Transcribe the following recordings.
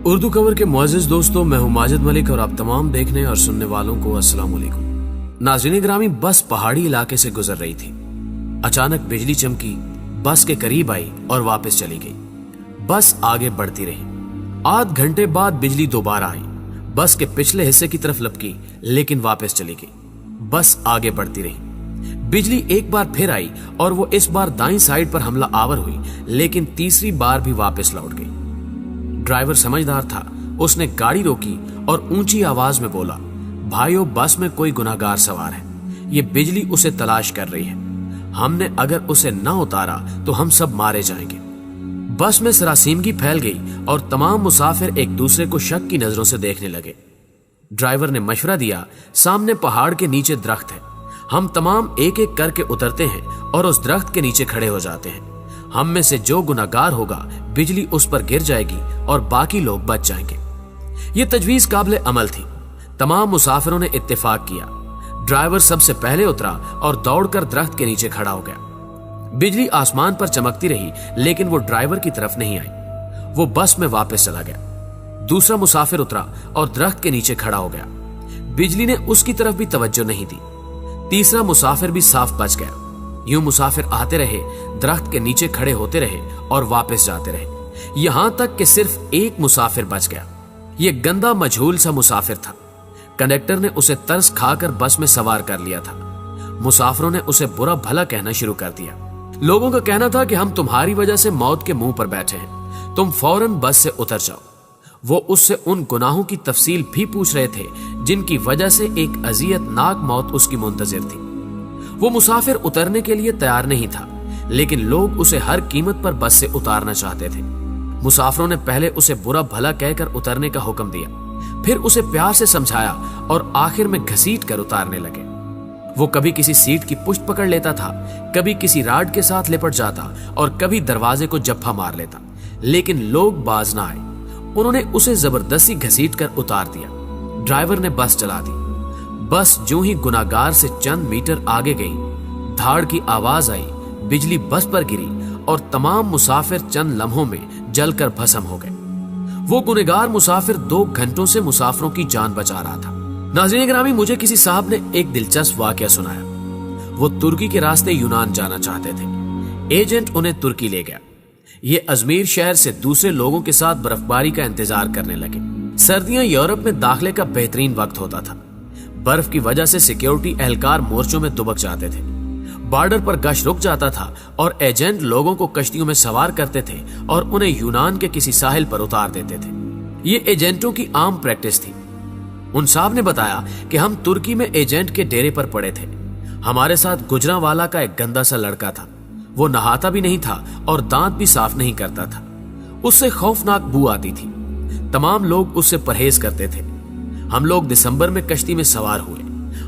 Urdu cover के मुअज़्ज़िज़ दोस्तों, मैं हूं माजिद मलिक और आप तमाम देखने और सुनने वालों को अस्सलाम वालेकुम। नाज़रीन ग्रामी, बस पहाड़ी इलाके से गुजर रही थी। अचानक बिजली चमकी, बस के करीब आई और वापस चली गई। बस आगे बढ़ती रही। आध घंटे बाद बिजली दोबारा आई, बस के पिछले हिस्से की तरफ लपकी, लेकिन वापस चली गई। बस आगे बढ़ती रही। बिजली एक बार फिर आई और वो इस बार दाईं साइड पर हमला आवर हुई, लेकिन तीसरी बार भी वापस लौट गई। ड्राइवर समझदार था, उसने गाड़ी रोकी और ऊंची आवाज में बोला, भाइयों, बस में कोई गुनाहगार सवार है। ये बिजली उसे तलाश कर रही है। हमने अगर उसे न उतारा तो हम सब मारे जाएंगे। बस में सरासीमगी फैल गई और तमाम मुसाफिर एक दूसरे को शक की नजरों से देखने लगे। ड्राइवर ने मशवरा दिया, सामने पहाड़ के नीचे दरख्त है, हम तमाम एक एक करके उतरते हैं और उस दरख्त के नीचे खड़े हो जाते हैं। हम में से जो गुनाहगार होगा, बिजली उस पर गिर जाएगी और बाकी लोग बच जाएंगे। ये तजवीज काबिल अमल थी। तमाम मुसाफिरों ने इत्तेफाक किया। ड्राइवर सबसे पहले उतरा और दौड़कर दरख्त के नीचे खड़ा हो गया। बिजली आसमान पर चमकती रही, लेकिन वो ड्राइवर की तरफ नहीं आई। वो बस में वापस चला गया। दूसरा मुसाफिर उतरा और दरख्त के नीचे खड़ा हो गया। बिजली ने उसकी तरफ भी तवज्जो नहीं दी। तीसरा मुसाफिर भी साफ बच गया। यूं मुसाफिर आते रहे, दरख्त के नीचे खड़े होते रहे और वापस जाते रहे, यहां तक कि सिर्फ एक मुसाफिर बच गया। यह गंदा मजहूल सा मुसाफिर था। कंडक्टर ने उसे तरस खाकर बस में सवार कर लिया था। मुसाफिरों ने उसे बुरा भला कहना शुरू कर दिया। लोगों का कहना था कि हम तुम्हारी वजह से मौत के मुंह पर बैठे हैं, तुम फौरन बस से उतर जाओ। वो उससे उन गुनाहों की तफसील भी पूछ रहे थे जिनकी वजह से एक अजियतनाक मौत उसकी मुंतजिर थी। वो मुसाफिर उतरने के लिए तैयार नहीं था, लेकिन लोग उसे हर कीमत पर बस से उतारना चाहते थे। मुसाफिरों ने पहले उसे बुरा भला कहकर उतरने का हुक्म दिया, फिर उसे प्यार से समझाया और आखिर में घसीट कर उतारने लगे। वो कभी किसी सीट की पुष्ट पकड़ लेता था, कभी किसी राड के साथ लिपट जाता और कभी दरवाजे को जप्फा मार लेता, लेकिन लोग बाज ना आए। उन्होंने उसे जबरदस्ती घसीट कर उतार दिया। ड्राइवर ने बस चला दी। बस जो ही गुनाहगार से चंद मीटर आगे गई, धाड़ की आवाज आई, बिजली बस पर गिरी और तमाम मुसाफिर चंद लम्हों में जलकर भस्म हो गए। वो गुनहगार मुसाफिर 2 घंटों से मुसाफिरों की जान बचा रहा था। नाज़रीन ग्रामी, मुझे किसी साहब ने एक दिलचस्प वाकया सुनाया। वो तुर्की के रास्ते यूनान जाना चाहते थे। एजेंट उन्हें तुर्की ले गया। ये अजमेर शहर से दूसरे लोगों के साथ बर्फबारी का इंतजार करने लगे। सर्दियां यूरोप में दाखिले का बेहतरीन वक्त होता था। बर्फ की वजह से सिक्योरिटी एहलकार मोर्चों में दुबक जाते थे। बॉर्डर पर गश्त रुक जाता था और एजेंट लोगों को कश्तियों में सवार करते थे और उन्हें यूनान के किसी साहिल पर उतार देते थे। ये एजेंटों की आम प्रैक्टिस थी। उन साहब ने बताया कि हम तुर्की में एजेंट के डेरे पर पड़े थे। हमारे साथ गुजरांवाला का एक गंदा सा लड़का था। वो नहाता भी नहीं था और दांत भी साफ नहीं करता था। उससे खौफनाक बू आती थी। तमाम लोग उससे परहेज करते थे। हम लोग दिसंबर में कश्ती में सवार हुए।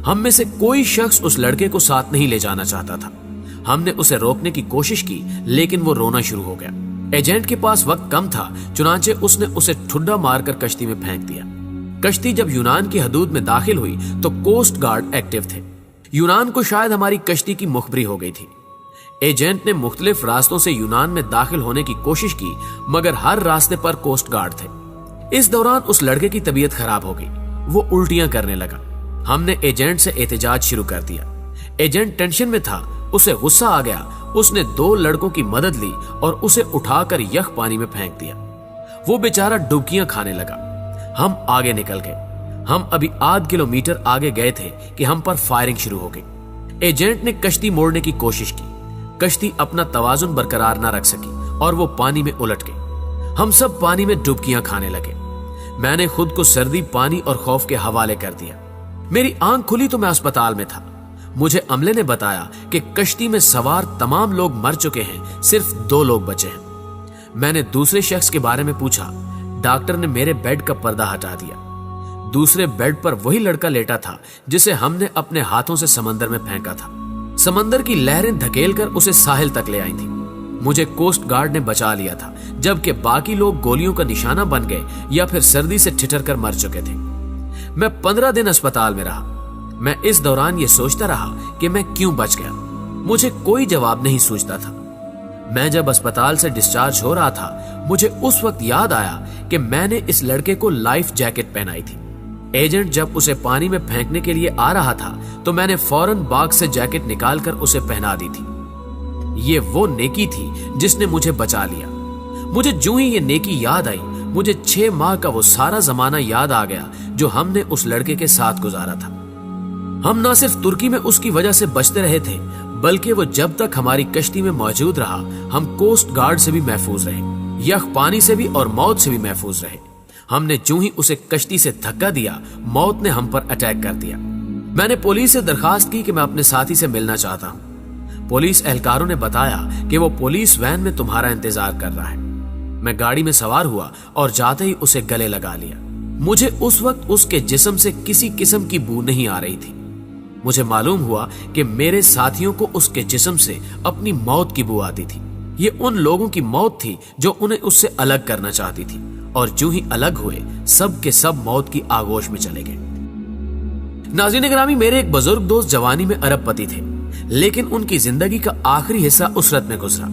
हम में से कोई शख्स उस लड़के को साथ नहीं ले जाना चाहता था। हमने उसे रोकने की कोशिश की, लेकिन वो रोना शुरू हो गया। एजेंट के पास वक्त कम था, चुनाचे उसने उसे ठुड्डा मारकर कश्ती में फेंक दिया। कश्ती जब यूनान की हदूद में दाखिल हुई तो कोस्ट गार्ड एक्टिव थे। यूनान को शायद हमारी कश्ती की मुखबरी हो गई थी। एजेंट ने मुख्तलिफ रास्तों से यूनान में दाखिल होने की कोशिश की, मगर हर रास्ते पर कोस्ट गार्ड थे। इस दौरान उस लड़के की तबीयत खराब हो गई। वो उल्टियां करने लगा। हमने एजेंट से एहतजाज शुरू कर दिया। एजेंट टेंशन में था, उसे गुस्सा आ गया। उसने 2 लड़कों की मदद ली और उसे उठाकर यख पानी में फेंक दिया। वो बेचारा डुबकियां खाने लगा। हम आगे निकल गए। हम अभी आध किलोमीटर आगे गए थे कि हम पर फायरिंग शुरू हो गई। एजेंट ने कश्ती मोड़ने की कोशिश की। कश्ती अपना तवाजुन बरकरार न रख सकी और वो पानी में उलट गई। हम सब पानी में डुबकियां खाने लगे। मैंने खुद को सर्दी, पानी और खौफ के हवाले कर दिया। मेरी आंख खुली तो मैं अस्पताल में था। मुझे अमले ने बताया कि कश्ती में सवार तमाम लोग मर चुके हैं, सिर्फ 2 लोग बचे हैं। मैंने दूसरे शख्स के बारे में पूछा। डॉक्टर ने मेरे बेड का पर्दा हटा दिया। दूसरे बेड पर वही लड़का लेटा था जिसे हमने अपने हाथों से समंदर में फेंका था। समंदर की लहरें धकेलकर उसे साहिल तक ले आई थी। मुझे कोस्ट गार्ड ने बचा लिया था, जबकि बाकी लोग गोलियों का निशाना बन गए या फिर सर्दी से ठिठर कर मर चुके थे। मैं 15 दिन अस्पताल में रहा। मैं इस दौरान ये सोचता रहा कि मैं क्यों बच गया। मुझे कोई जवाब नहीं सूझता था। मैं जब अस्पताल से डिस्चार्ज हो रहा था, मुझे उस वक्त याद आया कि मैंने इस लड़के को लाइफ जैकेट पहनाई थी। एजेंट जब उसे पानी में फेंकने के लिए आ रहा था तो मैंने फौरन बाग से जैकेट निकालकर उसे पहना दी थी। ये वो नेकी थी जिसने मुझे बचा लिया। मुझे जो ही ये नेकी याद आई, मुझे 6 माह का वो सारा जमाना याद आ गया जो हमने उस लड़के के साथ गुजारा था। हम ना सिर्फ तुर्की में उसकी वजह से बचते रहे थे, बल्कि वो जब तक हमारी कश्ती में मौजूद रहा, हम कोस्ट गार्ड से भी महफूज रहे, यख पानी से भी और मौत से भी महफूज रहे। हमने जो ही उसे कश्ती से धक्का दिया, मौत ने हम पर अटैक कर दिया। मैंने पुलिस से दरखास्त की कि मैं अपने साथी से मिलना चाहता हूं। पुलिस एहलकारों ने बताया कि वो पुलिस वैन में तुम्हारा इंतजार कर रहा है। मैं गाड़ी में सवार हुआ और जाते ही उसे गले लगा लिया। मुझे उस वक्त उसके जिस्म से किसी किस्म की बू नहीं आ रही थी। मुझे मालूम हुआ कि मेरे साथियों को उसके जिस्म से अपनी मौत की बू आती थी। ये उन लोगों की मौत थी जो उन्हें उससे अलग करना चाहती थी, और जो ही अलग हुए सब के सब मौत की आगोश में चले गए। नाज़रीन गिरामी, मेरे एक बुजुर्ग दोस्त जवानी में अरबपति थे, लेकिन उनकी जिंदगी का आखिरी हिस्सा उसरत में गुजरा।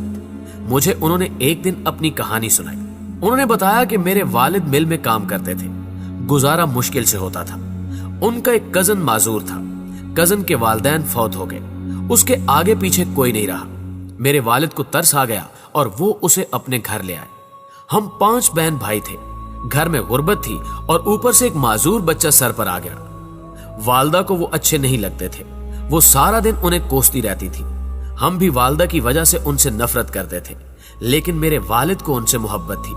मुझे उन्होंने एक दिन अपनी कहानी सुनाई। उन्होंने बताया कि मेरे वालिद मिल में काम करते थे, गुजारा मुश्किल से होता था। उनका एक कजन माजूर था। कजन के वालिदैन फौत हो गए, उसके आगे पीछे कोई नहीं रहा। मेरे वालिद को तरस आ गया और वो उसे अपने घर ले आए। हम 5 बहन भाई थे। घर में गुर्बत थी और ऊपर से एक माजूर बच्चा सर पर आ गया। वालदा को वो अच्छे नहीं लगते थे। वो सारा दिन उन्हें कोसती रहती थी। हम भी वालदा की वजह से उनसे नफरत करते थे, लेकिन मेरे वालिद को उनसे मोहब्बत थी।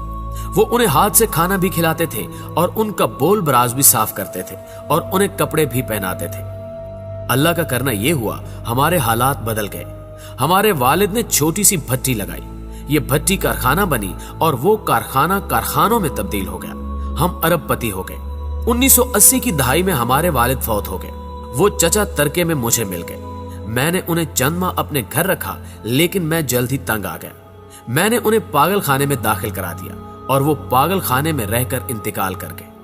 वो उन्हें हाथ से खाना भी खिलाते थे और उनका बोल बराज भी साफ करते थे और उन्हें कपड़े भी पहनाते थे। अल्लाह का करना यह हुआ, हमारे हालात बदल गए। हमारे वालिद ने छोटी सी भट्टी लगाई। ये भट्टी कारखाना बनी और वो कारखाना कारखानों में तब्दील हो गया। हम अरबपति हो गए। 1980 की दहाई में हमारे वालिद फौत हो गए। वो चचा तरके में मुझे मिल गए। मैंने उन्हें चंद माह अपने घर रखा, लेकिन मैं जल्द ही तंग आ गया। मैंने उन्हें पागल खाने में दाखिल करा दिया और वो पागल खाने में रहकर इंतकाल कर गए।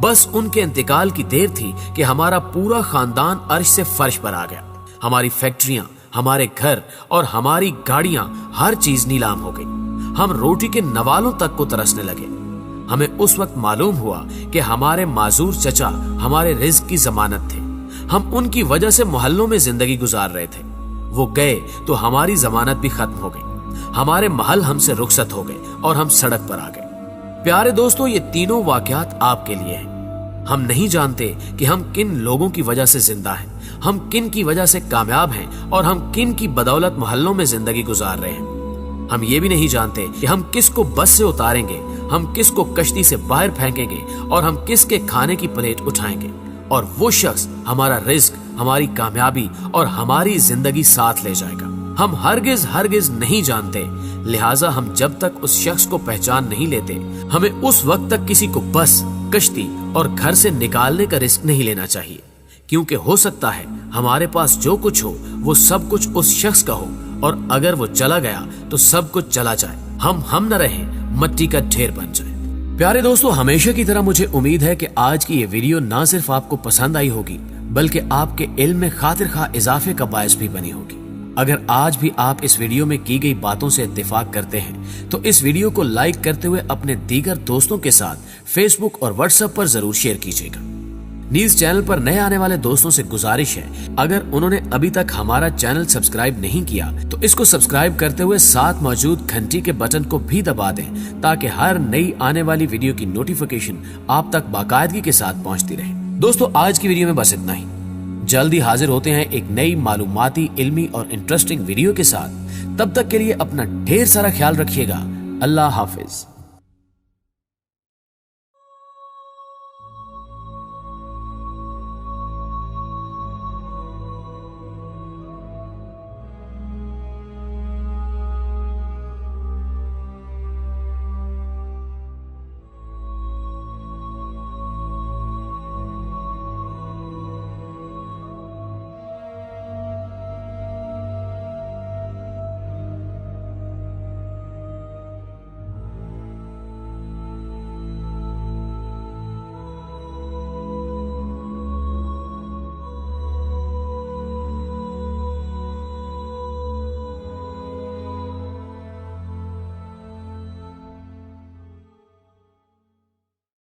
बस उनके इंतकाल की देर थी कि हमारा पूरा खानदान अर्श से फर्श पर आ गया। हमारी फैक्ट्रियां, हमारे घर और हमारी गाड़ियां, हर चीज नीलाम हो गई। हम रोटी के नवालों तक को तरसने लगे। हमें उस वक्त मालूम हुआ कि हमारे माजूर चचा हमारे रिज्क की जमानत थे। हम उनकी वजह से मोहल्लों में जिंदगी गुजार रहे थे। वो गए तो हमारी जमानत भी खत्म हो गई। हमारे महल हमसे रुखसत हो गए और हम सड़क पर आ गए। प्यारे दोस्तों, ये तीनों वाकयात आपके लिए हैं। हम नहीं जानते कि हम किन लोगों की वजह से जिंदा हैं, हम किन की वजह से कामयाब हैं और हम किन की बदौलत मोहल्लों में जिंदगी गुजार रहे हैं। हम ये भी नहीं जानते कि हम किसको बस से उतारेंगे, हम किसको कश्ती से बाहर फेंकेंगे और हम किसके खाने की प्लेट उठाएंगे, और वो शख्स हमारा रिज्क, हमारी कामयाबी और हमारी जिंदगी साथ ले जाएगा। हम हरगिज नहीं जानते। लिहाजा हम जब तक उस शख्स को पहचान नहीं लेते, हमें उस वक्त तक किसी को बस, कश्ती और घर से निकालने का रिस्क नहीं लेना चाहिए, क्योंकि हो सकता है हमारे पास जो कुछ हो वो सब कुछ उस शख्स का हो, और अगर वो चला गया तो सब कुछ चला जाए, हम न रहे, मट्टी का ढेर बन जाए। प्यारे दोस्तों, हमेशा की तरह मुझे उम्मीद है कि आज की ये वीडियो ना सिर्फ आपको पसंद आई होगी, बल्कि आपके इल्म में खातिर खा इजाफे का बायस भी बनी होगी। अगर आज भी आप इस वीडियो में की गई बातों से इत्तेफाक करते हैं तो इस वीडियो को लाइक करते हुए अपने दीगर दोस्तों के साथ फेसबुक और व्हाट्सएप पर जरूर शेयर कीजिएगा। न्यूज चैनल पर नए आने वाले दोस्तों से गुजारिश है, अगर उन्होंने अभी तक हमारा चैनल सब्सक्राइब नहीं किया तो इसको सब्सक्राइब करते हुए साथ मौजूद घंटी के बटन को भी दबा दें, ताकि हर नई आने वाली वीडियो की नोटिफिकेशन आप तक बाकायदगी के साथ पहुंचती रहे। दोस्तों, आज की वीडियो में बस इतना ही। जल्दी हाजिर होते हैं एक नई मालूमाती, इल्मी और इंटरेस्टिंग वीडियो के साथ। तब तक के लिए अपना ढेर सारा ख्याल रखिएगा। अल्लाह हाफिज।